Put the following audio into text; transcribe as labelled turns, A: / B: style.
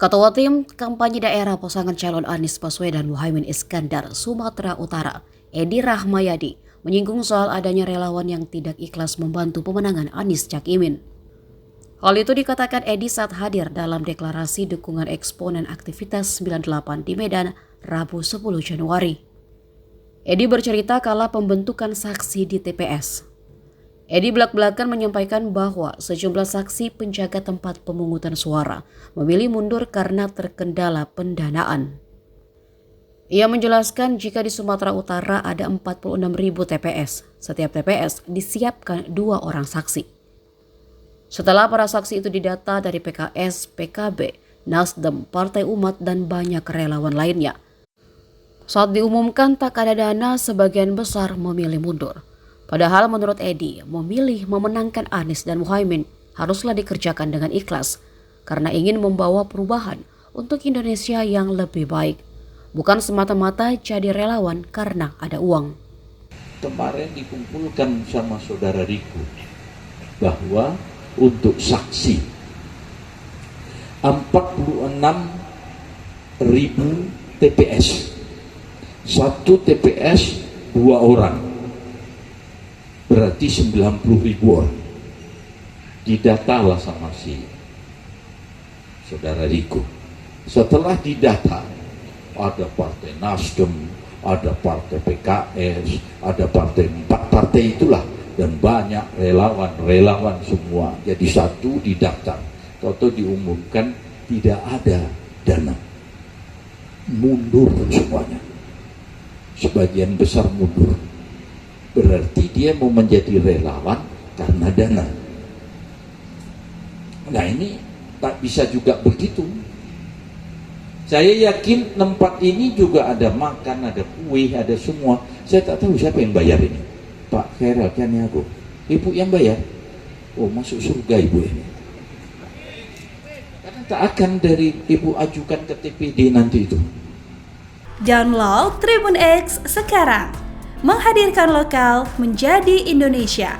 A: Ketua Tim Kampanye Daerah Pasangan Calon Anies Baswedan Muhaimin Iskandar Sumatera Utara, Edi Rahmayadi, menyinggung soal adanya relawan yang tidak ikhlas membantu pemenangan Anies Cak Imin. Hal itu dikatakan Edi saat hadir dalam deklarasi dukungan eksponen aktivitas 98 di Medan, Rabu 10 Januari. Edi bercerita kala pembentukan saksi di TPS. Edi belak-belakan menyampaikan bahwa sejumlah saksi penjaga tempat pemungutan suara memilih mundur karena terkendala pendanaan. Ia menjelaskan jika di Sumatera Utara ada 46.000 TPS, setiap TPS disiapkan 2 orang saksi. Setelah para saksi itu didata dari PKS, PKB, Nasdem, Partai Umat, dan banyak relawan lainnya. Saat diumumkan tak ada dana, sebagian besar memilih mundur. Padahal menurut Edi, memilih memenangkan Anies dan Muhaimin haruslah dikerjakan dengan ikhlas karena ingin membawa perubahan untuk Indonesia yang lebih baik, bukan semata-mata jadi relawan karena ada uang.
B: Kemarin dikumpulkan sama saudara Riko bahwa untuk saksi 46.000 TPS, satu TPS 2 orang. Berarti 90.000 orang. Didatalah sama si saudara Riko. Setelah didata, ada partai Nasdem, ada partai PKS, ada partai 4 partai itulah, dan banyak relawan semua. Jadi satu didaftar, atau diumumkan tidak ada dana. Mundur semuanya. Sebagian besar mundur. Berarti dia mau menjadi relawan karena dana. Nah ini tak bisa juga begitu. Saya yakin tempat ini juga ada makan, ada kue, ada semua. Saya tak tahu siapa yang bayar ini. Pak Khairil Caniago, ibu yang bayar. Oh, masuk surga ibu ini. Karena tak akan dari ibu ajukan ke TPD nanti itu.
C: Download Tribun X sekarang. Menghadirkan lokal menjadi Indonesia.